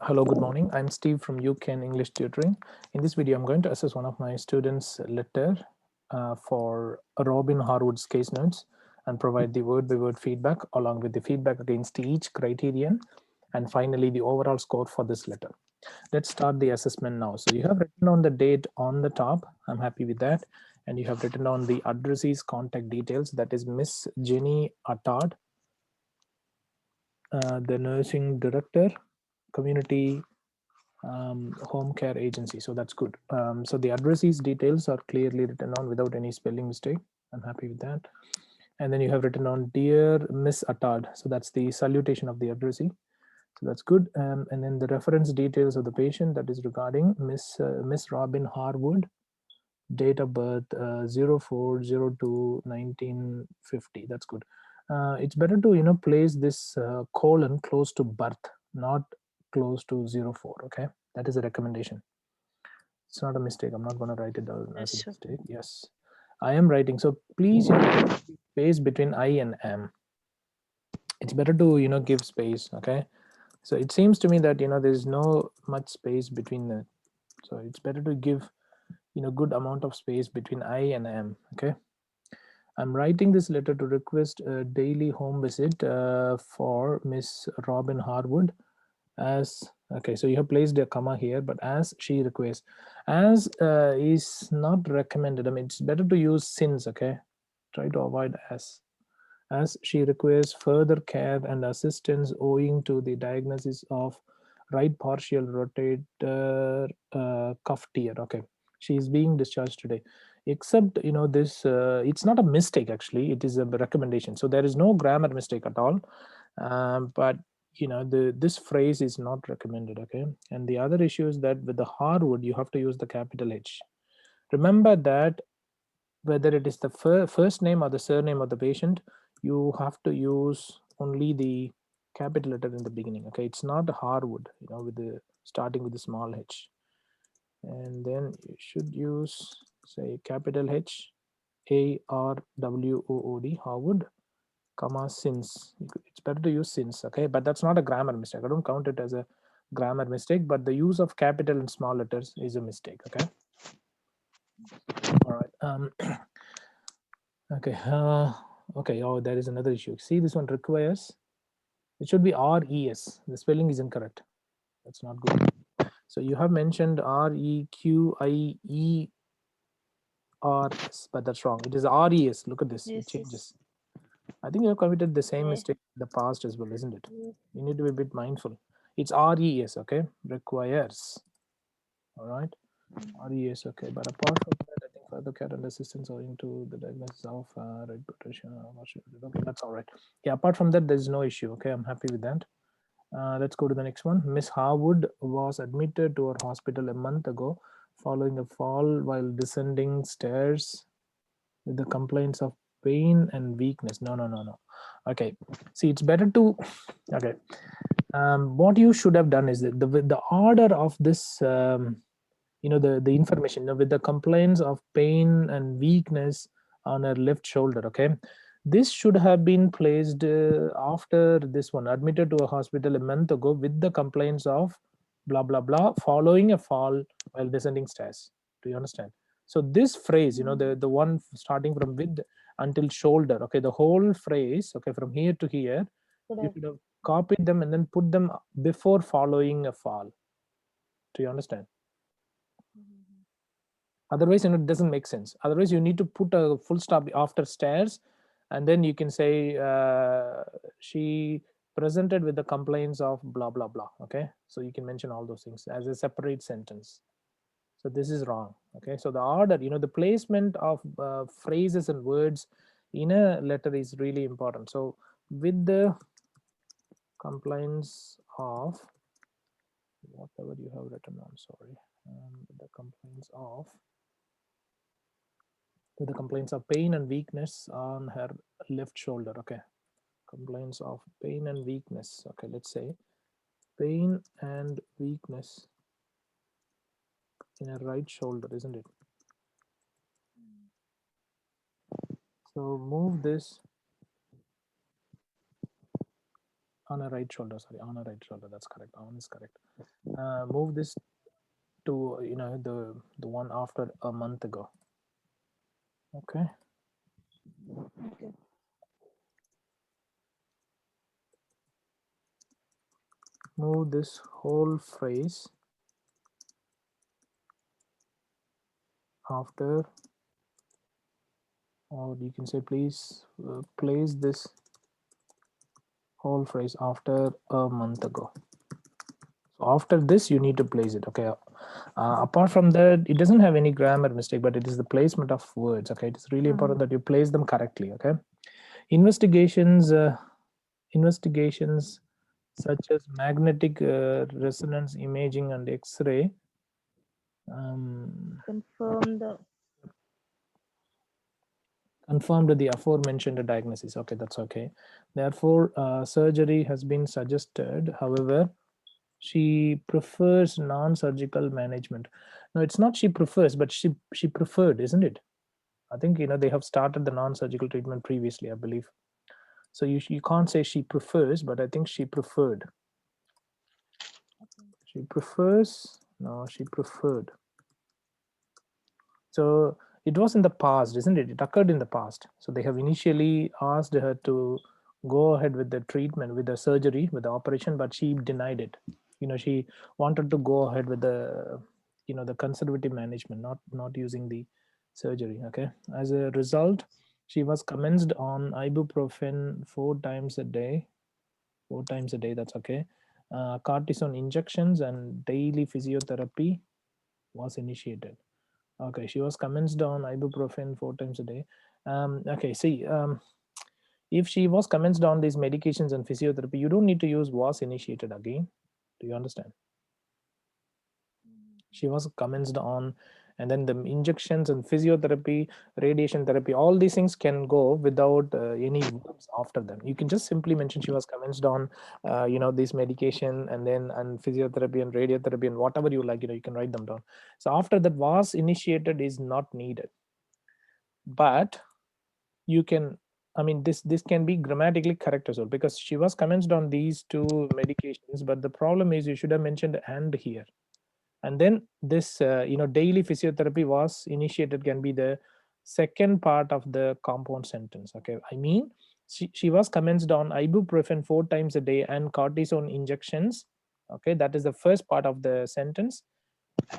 Hello, good morning. I'm Steve from UCAN English Tutoring. In this video, I'm going to assess one of my students' letter for Robin Harwood's case notes and provide the word-by-word feedback along with the feedback against each criterion and finally the overall score for this letter. Let's start the assessment now. So you have written on the date on the top. I'm happy with that. And you have written on the addressee's contact details. That is Miss Jenny Attard, the nursing director, community home care agency. So that's good. So the addressee's details are clearly written on without any spelling mistake. I'm happy with that. And then you have written on Dear Miss Attard. So that's the salutation of the addressee. So that's good. And then the reference details of the patient, that is regarding Miss Robin Harwood, date of birth 04/02/1950. That's good. It's better to place this colon close to birth, not close to 04. Okay, that is a recommendation. It's not a mistake. I'm not going to write it down as a Yes, sure. mistake. Yes, I am writing. So please, space between I and M. It's better to give space. Okay, so it seems to me that there's no much space between the. So it's better to give good amount of space between I and M. Okay, I'm writing this letter to request a daily home visit for Miss Robin Harwood as. Okay, so you have placed a comma here, but as she requests. As is not recommended. I mean, it's better to use since. Okay, try to avoid as she requires further care and assistance owing to the diagnosis of right partial rotator cuff tear. Okay, she is being discharged today. Except this, it's not a mistake actually. It is a recommendation. So there is no grammar mistake at all. But this phrase is not recommended. Okay, and the other issue is that with the Harwood, you have to use the capital H. Remember that whether it is the first name or the surname of the patient, you have to use only the capital letter in the beginning. Okay, it's not Harwood, with the starting with the small h. And then you should use, say, capital H, Harwood, Harwood, comma, since. It's better to use since. Okay, but that's not a grammar mistake. I don't count it as a grammar mistake, but the use of capital and small letters is a mistake. Okay, all right. Okay. Okay. Oh, there is another issue. See, this one requires. It should be RES. The spelling is incorrect. That's not good. So you have mentioned REQIERS, but that's wrong. It is RES. Look at this. It Yes, yes. changes. I think you have committed the same Yeah. mistake in the past as well, isn't it? Mm. You need to be a bit mindful. It's RES. Okay. Requires. All right. RES. Okay. But apart from that, I think further care and assistance owing to the diagnosis of right protection. Okay, that's all right. Yeah. Apart from that, there's no issue. Okay. I'm happy with that. Let's go to the next one. Miss Harwood was admitted to our hospital a month ago following a fall while descending stairs with the complaints of pain and weakness. No, no, no, no. Okay. See, it's better to. Okay. What you should have done is that the order of this, the information with the complaints of pain and weakness on her left shoulder. Okay, this should have been placed after this one, admitted to a hospital a month ago with the complaints of blah blah blah following a fall while descending stairs. Do you understand? So this phrase, the one starting from with until shoulder. Okay, the whole phrase. Okay, from here to here, you Correct. should have copied them and then put them before following a fall. Do you understand? Mhm. Otherwise it doesn't make sense. Otherwise you need to put a full stop after stairs, and then you can say she presented with the complaints of blah blah blah. Okay, so you can mention all those things as a separate sentence. So this is wrong. Okay, so the order, the placement of phrases and words in a letter is really important. So with the complaints of whatever you have written, I'm sorry, with the complaints of, with the complaints of pain and weakness on her left shoulder. Okay, complaints of pain and weakness. Okay, let's say pain and weakness in her right shoulder, isn't it? So move this On a right shoulder, sorry, on a right shoulder. That's correct. On is correct. Move this to the one after a month ago. Okay. Okay. Move this whole phrase after, or you can say please place this whole phrase after a month ago. So after this you need to place it. Okay. Apart from that, it doesn't have any grammar mistake, but it is the placement of words. Okay, it's really important that you place them correctly. Okay. Investigations such as magnetic resonance imaging and X-ray Confirm the confirmed the aforementioned diagnosis. Okay, that's okay. Therefore, surgery has been suggested. However, she prefers non-surgical management. No, it's not she prefers, but she preferred, isn't it? I think they have started the non-surgical treatment previously, I believe. So you can't say she prefers, but I think she preferred. She prefers. No, she preferred. So it was in the past, isn't it? It occurred in the past. So they have initially asked her to go ahead with the treatment, with the surgery, with the operation, but she denied it. She wanted to go ahead with the conservative management, not using the surgery. Okay. As a result, she was commenced on ibuprofen 4 times a day. 4 times a day. That's okay. Cortisone injections and daily physiotherapy was initiated. Okay, she was commenced on ibuprofen 4 times a day. Okay, see, if she was commenced on these medications and physiotherapy, you don't need to use was initiated again. Do you understand? She was commenced on, and then the injections and physiotherapy, radiation therapy, all these things can go without any verbs after them. You can just simply mention she was commenced on this medication and physiotherapy and radiotherapy and whatever you like, you can write them down. So after that, was initiated is not needed, but you can, I mean, this can be grammatically correct as well, because she was commenced on these two medications, but the problem is you should have mentioned and here. And then this daily physiotherapy was initiated can be the second part of the compound sentence. Okay, I mean, she was commenced on ibuprofen 4 times a day and cortisone injections. Okay, that is the first part of the sentence,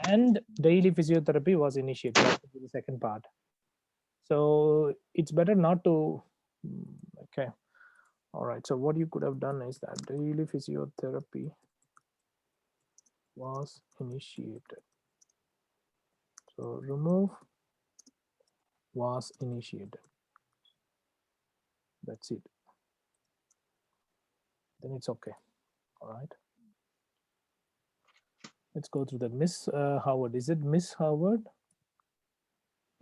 and daily physiotherapy was initiated. That would be the second part. So it's better not to. Okay, all right. So what you could have done is that daily physiotherapy was initiated. So remove was initiated. That's it. Then it's okay. All right. Let's go through the Miss Howard. Is it Miss Howard?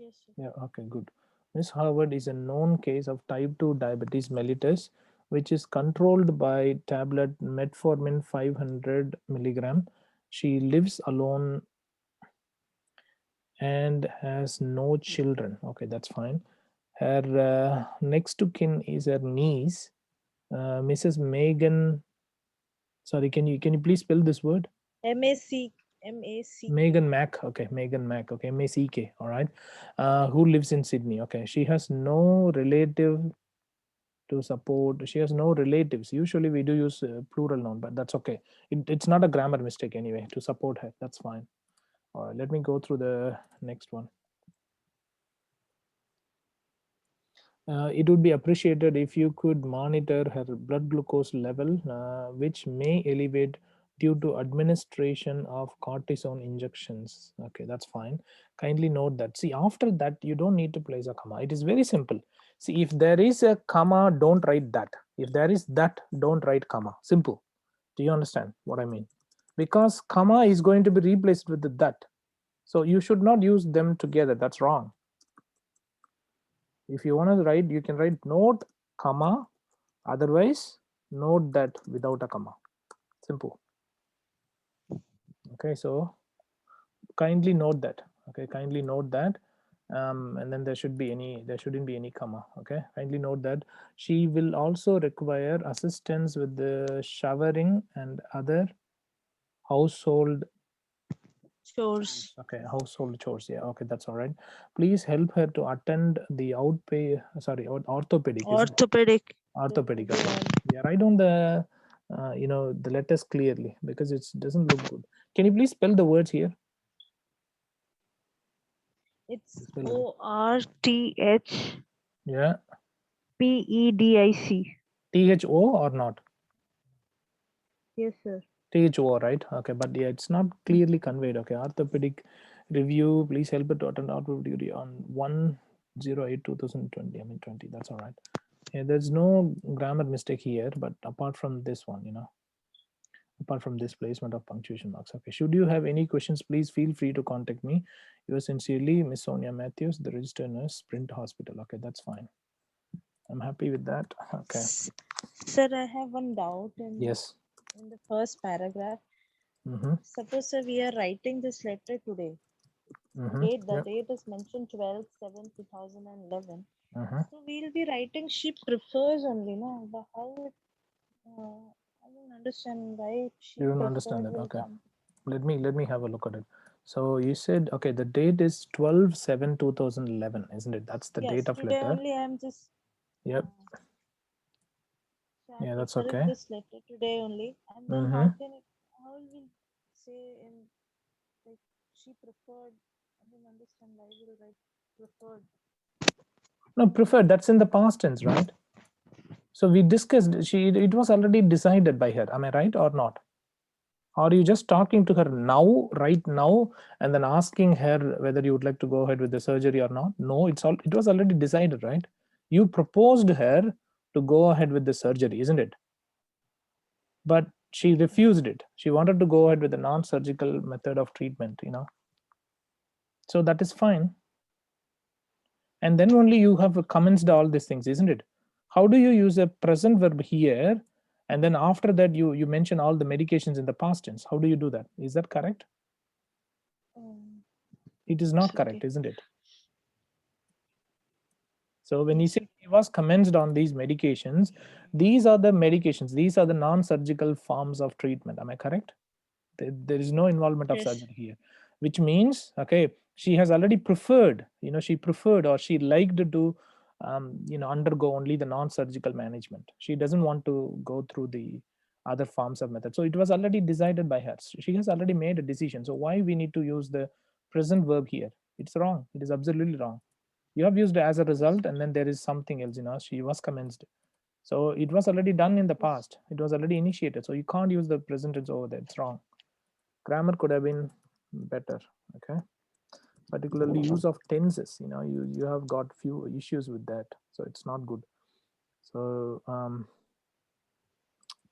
yes, sir. Yeah. Okay. Good. Miss Howard is a known case of type 2 diabetes mellitus, which is controlled by tablet metformin 500 milligram. She lives alone and has no children. Okay, that's fine. Her next to kin is her niece, Mrs. Megan. Sorry, can you please spell this word? MAC. MAC. Megan Mack. Okay, Megan Mack. Okay, MACK. All right. Who lives in Sydney? Okay, she has no relative to support. She has no relatives. Usually we do use plural noun, but that's okay. It's not a grammar mistake anyway. To support her, that's fine. All right. Let me go through the next one. It would be appreciated if you could monitor her blood glucose level, which may elevate due to administration of cortisone injections. Okay, that's fine. Kindly note that. See, after that, you don't need to place a comma. It is very simple. See, if there is a comma, don't write that. If there is that, don't write comma. Simple. Do you understand what I mean? Because comma is going to be replaced with the that. So you should not use them together. That's wrong. If you want to write, you can write note comma, otherwise note that without a comma. Simple. Okay, so kindly note that. Okay, kindly note that. and then there shouldn't be any comma. Okay, kindly note that. She will also require assistance with the showering and other household Chores. Okay, household chores. Yeah, okay, that's all right. Please help her to attend the orthopedic, isn't it? Orthopedic. Orthopedic. Today Okay. on. Yeah, write down the the letters clearly because it doesn't look good. Can you please spell the words here? It's Spell it. ORTHPEDIC. Yeah, THO or not? Yes, sir. THO, right? Okay, but yeah, it's not clearly conveyed. Okay, orthopedic review. Please help her to attend orthopedic review on 1/08/2020. I mean 20. That's all right. Yeah, there's no grammar mistake here, but apart from this one, apart from this placement of punctuation marks. Okay, should you have any questions, please feel free to contact me. Yours sincerely, Miss Sonia Matthews, the registered nurse, Sprint Hospital. Okay, that's fine. I'm happy with that. Okay. Sir, I have one doubt Yes. in the first paragraph. Mm-hmm. Suppose, sir, we are writing this letter today. Mm-hmm. The Yep. date is mentioned 12/7/2011. Mm-hmm. So we'll be writing she prefers only, no? But how it, I don't understand why she You don't understand preferred that. will Okay. come. Let me have a look at it. So you said, okay, the date is 12/7/2011, isn't it? That's the date Yes, of today letter. only I am just. Yep. So I'm Yeah, that's preferring okay. this letter today only. And then Mm-hmm. how will we say in, like, she preferred? I don't understand why we'll write preferred. No, preferred. That's in the past tense, right? So we discussed. It was already decided by her. Am I right or not? Or are you just talking to her now, right now, and then asking her whether you would like to go ahead with the surgery or not? No, it was already decided, right? You proposed her to go ahead with the surgery, isn't it? But she refused it. She wanted to go ahead with the non-surgical method of treatment. So that is fine. And then only you have commenced all these things, isn't it? How do you use a present verb here, and then after that you mention all the medications in the past tense? How do you do that? Is that correct? Um, It is not it's correct, okay. isn't it? So when you Yes, say he was commenced on these medications, these are the medications, these are the non-surgical forms of treatment. Am I correct? There is no involvement of yes, surgery here, which means, okay, she has already preferred, she preferred or she liked to undergo only the non-surgical management. She doesn't want to go through the other forms of method. So it was already decided by her. She has already made a decision. So why we need to use the present verb here? It's wrong. It is absolutely wrong. You have used as a yes, result, and then there is something else. She was commenced. So it was already done in the yes. past. It was already initiated. So you can't use the present tense over there. It's wrong. Grammar could have been better. Okay, particularly use of tenses. You have got few issues with that, so it's not good. So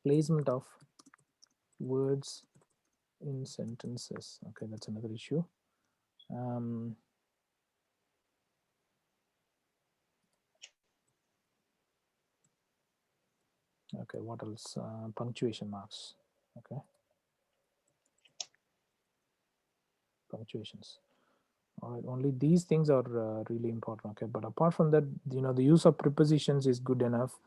placement of words in sentences. Okay, that's another issue. um, okay, what else? Punctuation marks. Okay, punctuations. All right, only these things are really important. Okay, but apart from that, the use of prepositions is good enough.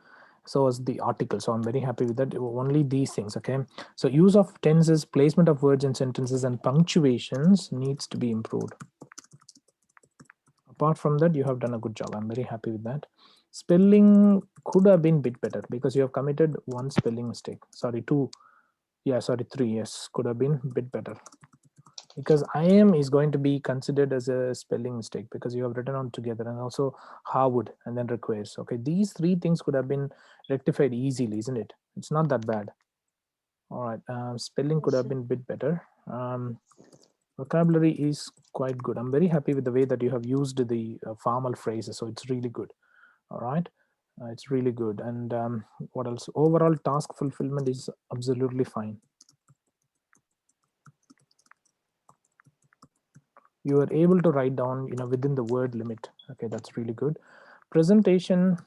So is the article. So I'm very happy with that. Only these things. Okay, so use of tenses, placement of words in sentences, and punctuations needs to be improved. Apart from that, you have done a good job. I'm very happy with that. Spelling could have been a bit better because you have committed one spelling mistake. Sorry, two. Yeah, sorry, three. Yes, could have been a bit better, because I am is going to be considered as a spelling mistake because you have written on together, and also Harwood and then requires. Okay, these three things could have been rectified easily, isn't it? It's not that bad. All right, spelling could Yes, have sir. been a bit better. Vocabulary is quite good. I'm very happy with the way that you have used the formal phrases, so it's really good. All right, it's really good. And what else? Overall task fulfillment is absolutely fine. You are able to write down within the word limit. Okay, that's really good. Presentation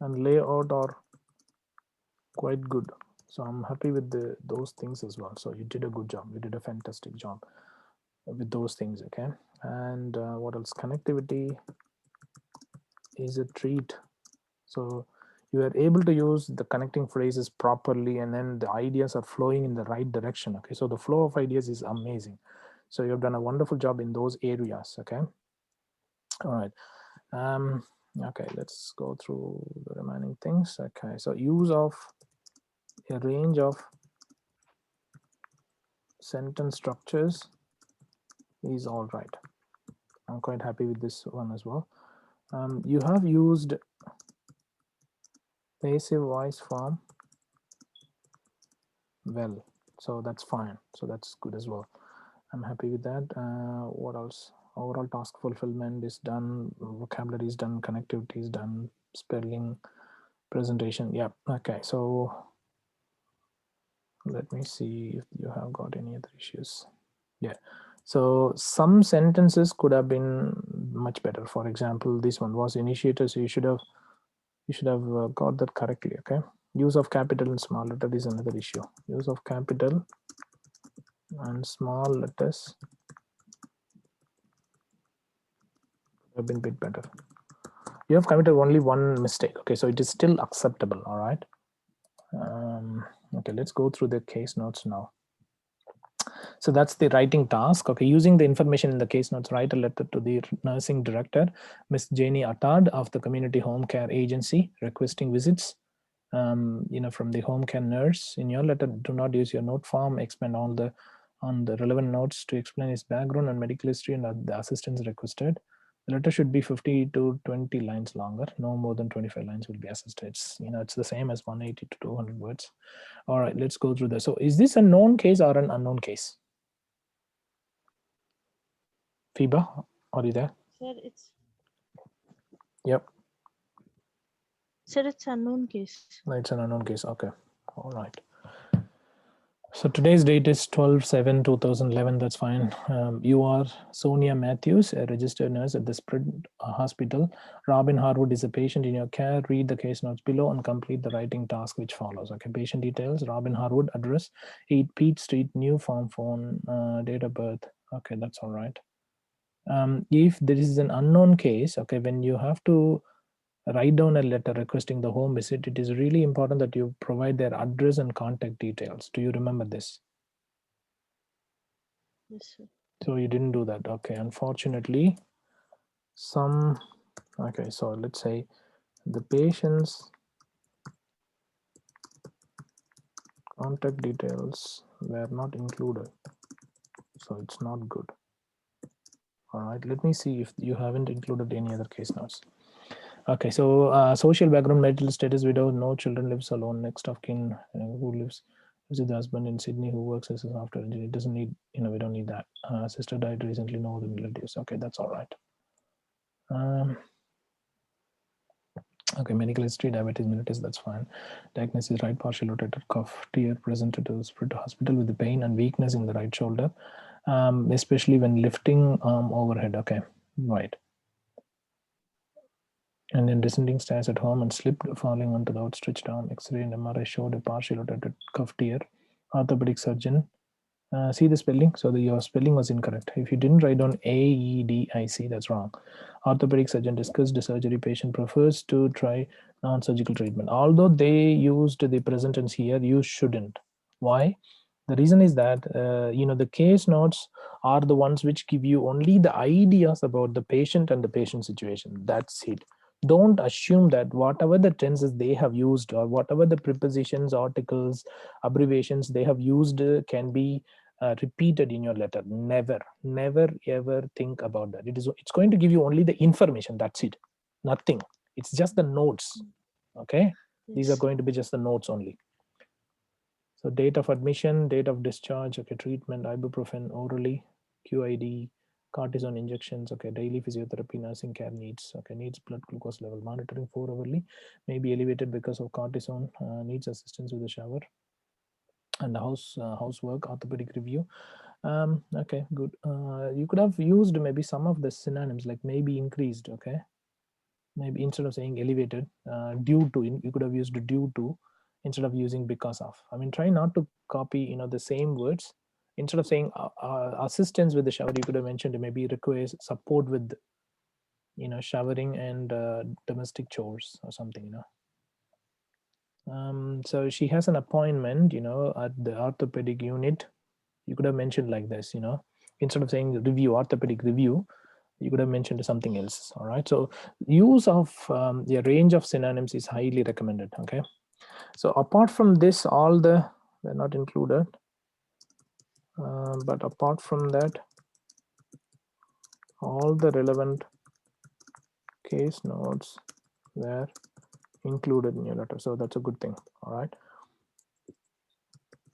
and layout are quite good, so I'm happy with those things as well. So you did a good job, you did a fantastic job. with those things. Okay, and what else? Connectivity is a treat. So you are able to use the connecting phrases properly, and then the ideas are flowing in the right direction. Okay, so the flow of ideas is amazing. So you've done a wonderful job in those areas. Okay, all right. Okay, let's go through the remaining things. Okay, so use of a range of sentence structures is all right. I'm quite happy with this one as well. You have used passive voice form well, so that's fine. So that's good as well. I'm happy with that. What else? Overall task fulfillment is done, vocabulary is done, connectivity is done, spelling, presentation. Yeah. Okay, so let me see if you have got any other issues. Yeah, so some sentences could have been much better. For example, this one was initiator, so you should have got that correctly. Okay, use of capital and small letter is another issue. Use of capital and small letters have been a bit better. You have committed only one mistake. Okay, so it is still acceptable. All right. Okay, let's go through the case notes now. So that's the writing task. Okay, using the information in the case notes, write a letter to the nursing director, Miss Janie Attard of the Community Home Care Agency, requesting visits. From the home care nurse. In your letter, do not use your note form. Expand on the relevant notes to explain his background and medical history and the assistance requested. The letter should be 50 to 20 lines longer. No more than 25 lines will be assisted. It's the same as 180 to 200 words. All right, let's go through this. So is this a known case or an unknown case? FIBA, are you there? Sir, it's Yep. Sir, it's unknown case. No, it's an unknown case. Okay. All right. So today's date is 12/7/2011. That's fine. You are Sonia Matthews, a registered nurse at the Sprint Hospital. Robin Harwood is a patient in your care. Read the case notes below and complete the writing task which follows. Okay, patient details, Robin Harwood, address 8 Pete Street, New Farm Phone, date of birth. Okay, that's all right. If there is an unknown case, okay, when you have to write down a letter requesting the home visit, it is really important that you provide their address and contact details. Do you remember this? Yes, sir. So you didn't do that. Okay, unfortunately, okay, so let's say the patient's contact details were not included, so it's not good. All right, let me see if you haven't included any other case notes. Okay, so social background, marital status, widow, no children, lives alone, next of kin, who lives with the husband in Sydney, who works as a software engineer. It doesn't need, we don't need that. Sister died recently, no other relatives. Okay, that's all right. Okay, medical history, diabetes mellitus, that's fine. Diagnosis, right partial rotator cuff tear presented to the Spirit Hospital with the pain and weakness in the right shoulder, especially when lifting arm overhead. Okay, right. And then descending stairs at home and slipped, falling onto the outstretched arm. X-ray and MRI showed a partial rotated cuff tear. Orthopedic surgeon. See the spelling? So your spelling was incorrect. If you didn't write down AEDIC, that's wrong. Orthopedic surgeon discussed the surgery. Patient prefers to try non-surgical treatment. Although they used the present tense here, you shouldn't. Why? The reason is that the case notes are the ones which give you only the ideas about the patient and the patient situation. That's it. Don't assume that whatever the tenses they have used or whatever the prepositions, articles, abbreviations they have used can be repeated in your letter. Never ever think about that. It's going to give you only the information. That's it. Nothing. It's just the notes. Okay, these are Yes. going to be just the notes only. So date of admission, date of discharge, okay, treatment, ibuprofen orally, QID, cortisone injections, okay, daily physiotherapy, nursing care needs, okay, needs blood glucose level monitoring 4-hourly, may be elevated because of cortisone, needs assistance with the shower, and the housework, orthopedic review. Okay, good. You could have used maybe some of the synonyms like maybe increased, okay, maybe instead of saying elevated, due to, you could have used due to instead of using because of. I mean, try not to copy the same words instead of saying assistance with the shower, you could have mentioned maybe requires support with, showering and domestic chores or something, so she has an appointment, at the orthopedic unit. You could have mentioned like this, instead of saying review, orthopedic review, you could have mentioned something else. All right. So use of the range of synonyms is highly recommended. Okay. So apart from this, all the they're not included, but apart from that, all the relevant case notes were included in your letter. So that's a good thing. All right.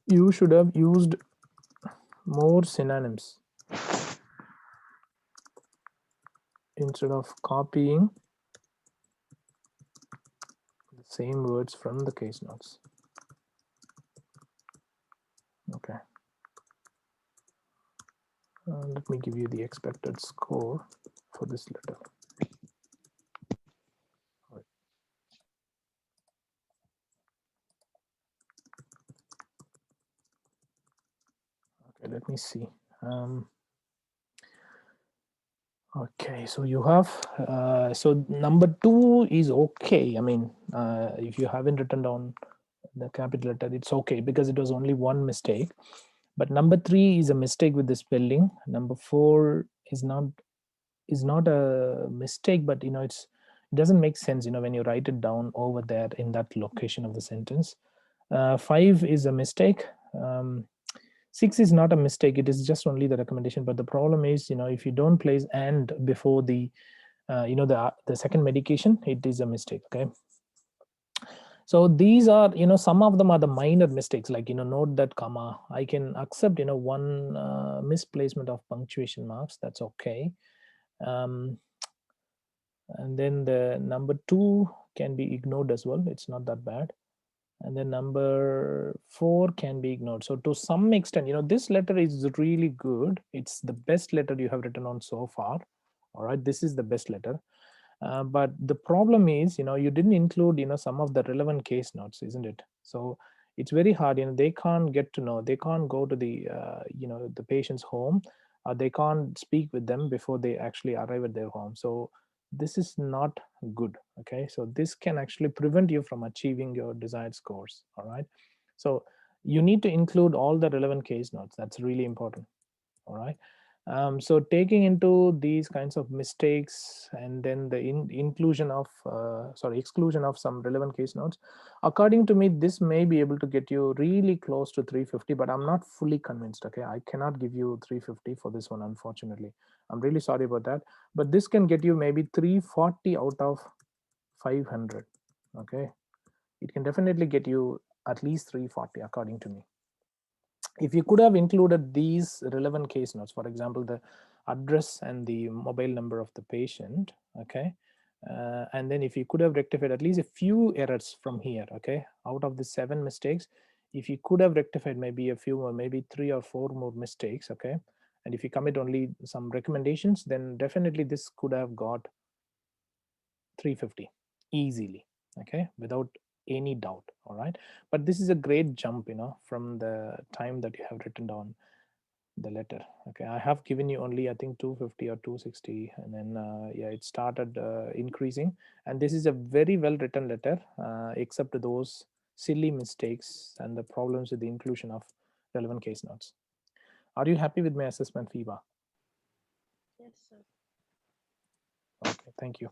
You should have used more synonyms instead of copying the same words from the case notes. Okay. Let me give you the expected score for this letter. Okay, let me see. Okay, so you have, so number 2 is okay. I mean, if you haven't written down the capital letter, it's okay because it was only one mistake. But number 3 is a mistake with the spelling. Number 4 is not a mistake, but it doesn't make sense, when you write it down over there in that location of the sentence. 5 is a mistake. 6 is not a mistake, it is just only the recommendation. But the problem is, if you don't place and before the the second medication, it is a mistake. Okay, so these are, some of them are the minor mistakes, like, note that comma. I can accept, one misplacement of punctuation marks, that's okay. And then the number 2 can be ignored as well, it's not that bad. And then number 4 can be ignored. So to some extent, this letter is really good. It's the best letter you have written on so far. All right, this is the best letter. But the problem is, you didn't include, some of the relevant case notes, isn't it? So it's very hard. They can't get to know. They can't go to the, the patient's home. They can't speak with them before they actually arrive at their home. So this is not good. Okay, so this can actually prevent you from achieving your desired scores. All right, so you need to include all the relevant case notes. That's really important. All right. So taking into these kinds of mistakes and then the inclusion of exclusion of some relevant case notes, according to me, this may be able to get you really close to 350, but I'm not fully convinced. Okay, I cannot give you 350 for this one, unfortunately. I'm really sorry about that, but this can get you maybe 340 out of 500. Okay, it can definitely get you at least 340 according to me. If you could have included these relevant case notes, for example, the address and the mobile number of the patient, okay, and then if you could have rectified at least a few errors from here, okay, out of the 7 mistakes, if you could have rectified maybe a few more, maybe 3 or 4 more mistakes, okay, and if you commit only some recommendations, then definitely this could have got 350 easily, okay, without any doubt. All right, but this is a great jump, from the time that you have written down the letter. Okay, I have given you only, I think, 250 or 260, and then yeah, it started increasing, and this is a very well written letter, except those silly mistakes and the problems with the inclusion of relevant case notes. Are you happy with my assessment, FIBA? Yes, sir. Okay, thank you.